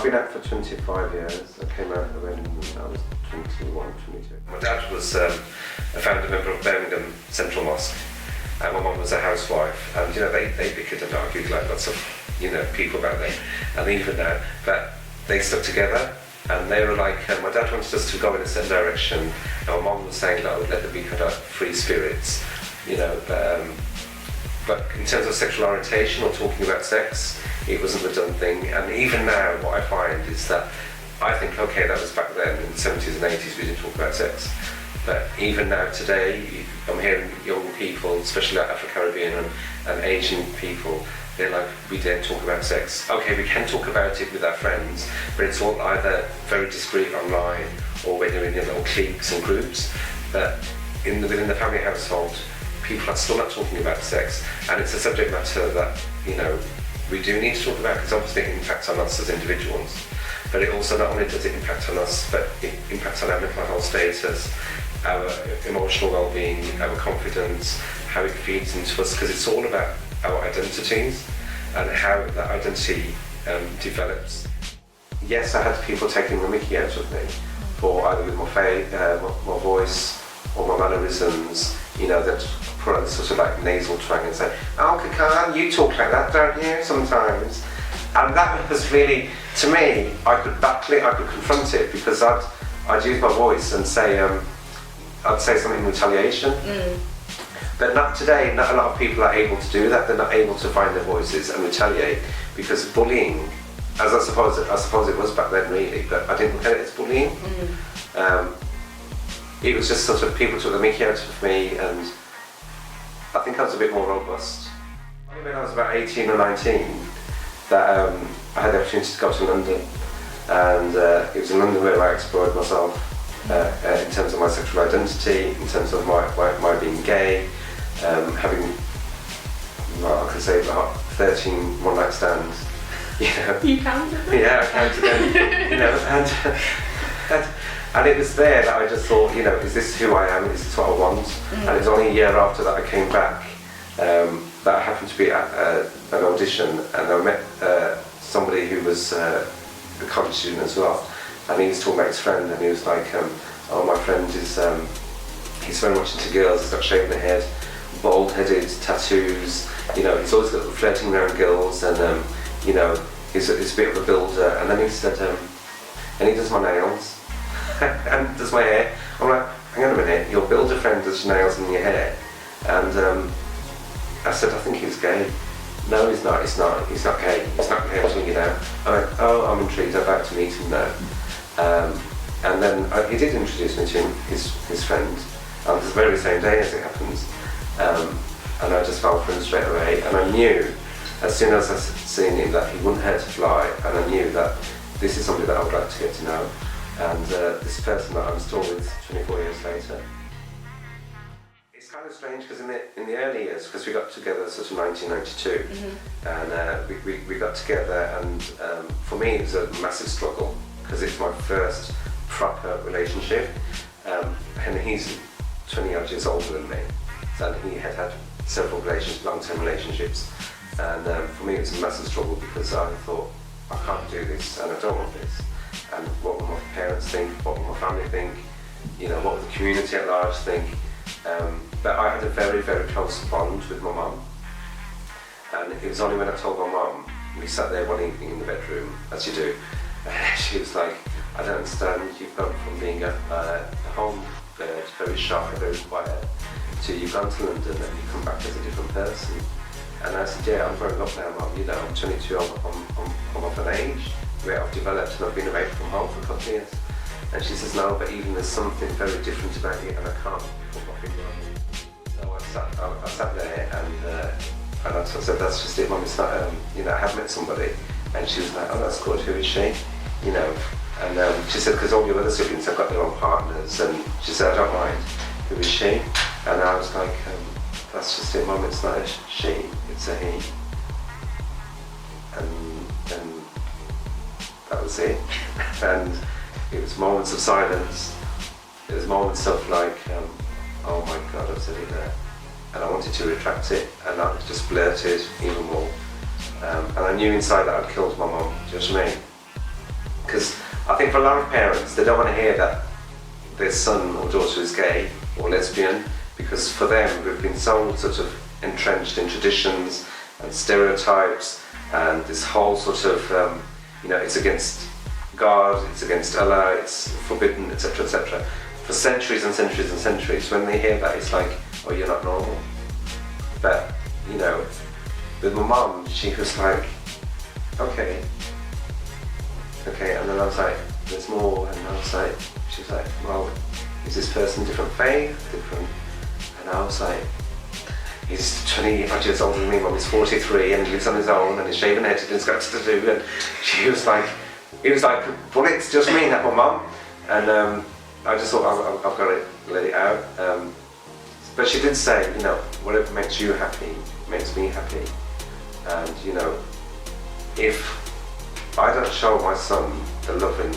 I've been out for 25 years. I came out when I was 21, 22. My dad was a founder member of Birmingham Central Mosque, and my mum was a housewife, and they bickered and argued like lots of people back then, and even now, but they stuck together, and they were like, my dad wanted us to go in a certain direction, and my mum was saying that I would let there be kind of free spirits, but in terms of sexual orientation or talking about sex, it wasn't the done thing. And even now what I find is that I think, okay, that was back then in the 70s and 80s we didn't talk about sex, but even now today I'm hearing young people, especially like Afro-Caribbean and Asian people, they're like, we don't talk about sex. Okay, we can talk about it with our friends, but it's all either very discreet online or when you're in your little cliques and groups. But within the family household, people are still not talking about sex, and it's a subject matter that we do need to talk about, because obviously it impacts on us as individuals, but it also not only does it impact on us, but it impacts on our mental health status, our emotional well-being, our confidence, how it feeds into us, because it's all about our identities and how that identity develops. Yes, I had people taking the mickey out of me for either with my face, my voice, or my mannerisms, that put on sort of like nasal twang and say, "Oh, Khakan, you talk like that, don't you, sometimes?" And that was really, to me, I could battle it, I could confront it, because I'd use my voice and say, I'd say something in retaliation. But not today, not a lot of people are able to do that. They're not able to find their voices and retaliate, because bullying, as I suppose it was back then really, but I didn't look at it as bullying. It was just sort of people took the mickey out of me, and I think I was a bit more robust. Only when I was about 18 or 19 that I had the opportunity to go to London, and it was in London where I explored myself in terms of my sexual identity, in terms of my being gay, having, well, I could say about 13 one-night stands. You counted them? Yeah, I counted them. And it was there that I just thought, is this who I am? Is this what I want? And it was only a year after that I came back that I happened to be at an audition, and I met somebody who was a college student as well, and he was talking about his friend, and he was like, oh, my friend is, he's very much into girls, he's got shaving the head, bald-headed, tattoos, he's always got flirting around girls, and he's a bit of a builder. And then he said, and he does my nails and does my hair. I'm like, hang on a minute, your builder friend does your nails and your hair? And I said, I think he's gay. No, he's not gay, he's not gay until you know. I went, oh, I'm intrigued, I'd like to meet him now. And then he did introduce me to his friend on the very same day, as it happens. And I just fell for him straight away, and I knew as soon as I seen him that he wouldn't hurt a fly, and I knew that this is somebody that I would like to get to know, and this person that I'm still with 24 years later. It's kind of strange, because in the early years, because we got together sort of 1992, and we got together, and for me it was a massive struggle, because it's my first proper relationship, and he's 20 odd years older than me, and he had had several long-term relationships, and for me it was a massive struggle, because I thought, I can't do this, and I don't want this, and what will my parents think, what will my family think, what will the community at large think. But I had a very, very close bond with my mum, and it was only when I told my mum, we sat there one evening in the bedroom, as you do, and she was like, I don't understand, you've gone from being a home bird, very shy, very quiet, to you've gone to London and you come back as a different person. And I said, yeah, I'm growing up now, Mum, I'm 22, I'm of an age where I've developed and I've been away from home for a couple of years. And she says, no, but even there's something very different about you, and I can't put my finger on it. So I sat there, and I said, that's just it, Mum, it's not, I have met somebody. And she was like, oh, that's good, who is she? And she said, because all your other siblings have got their own partners, and she said, I don't mind, who is she? And I was like, that's just it, Mum, it's not a she, it's a he. And that was it. And it was moments of silence, it was moments of like, oh my God, I've said it there. And I wanted to retract it, and I just blurted even more. And I knew inside that I'd killed my mum, do you know what I mean? because I think for a lot of parents, they don't want to hear that their son or daughter is gay or lesbian, because for them, we've been so sort of entrenched in traditions and stereotypes and this whole sort of, it's against God, it's against Allah, it's forbidden, etc., etc. For centuries and centuries and centuries, when they hear that, it's like, oh, you're not normal. But, with my mum, she was like, okay, and then I was like, there's more, and I was like, she was like, well, is this person different faith, different, and I was like, he's 20 odd years older than me, Mum is 43 and he lives on his own and he's shaven headed and he's got to do, and she was like, it was like, well, it's just me, not my mum, and I just thought, I've got to let it out, but she did say, whatever makes you happy, makes me happy, and if I don't show my son the loving,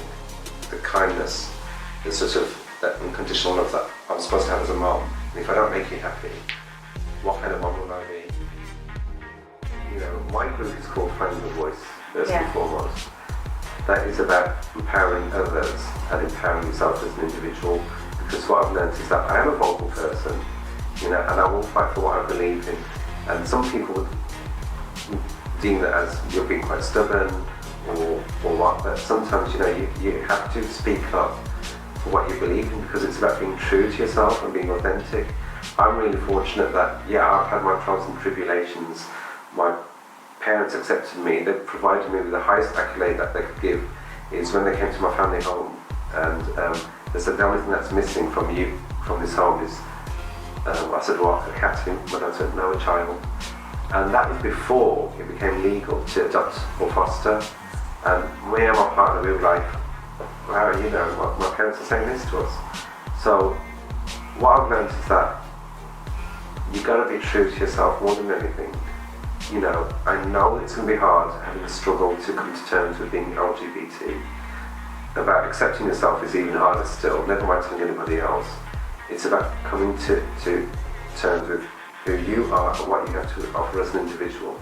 the kindness, the sort of that unconditional love that I'm supposed to have as a mom, and if I don't make you happy, what kind of mom will I be? My group is called Finding the Voice, first and foremost. That is about empowering others and empowering yourself as an individual, because what I've learned is that I am a vocal person, and I will fight for what I believe in, and some people would deem that as you're being quite stubborn or what, but sometimes you have to speak up for what you believe in, because it's about being true to yourself and being authentic. I'm really fortunate that, I've had my trials and tribulations. My parents accepted me. They provided me with the highest accolade that they could give is when they came to my family home, and they said, the only thing that's missing from this home is, I said, what, a cat? My dad said, no, a child. And that was before it became legal to adopt or foster. And me and my partner, we were like, wow, my parents are saying this to us. So what I've learned is that you've got to be true to yourself more than anything. I know it's going to be hard having a struggle to come to terms with being LGBT. About accepting yourself is even harder still, never mind telling anybody else. It's about coming to terms with who you are and what you have to offer as an individual.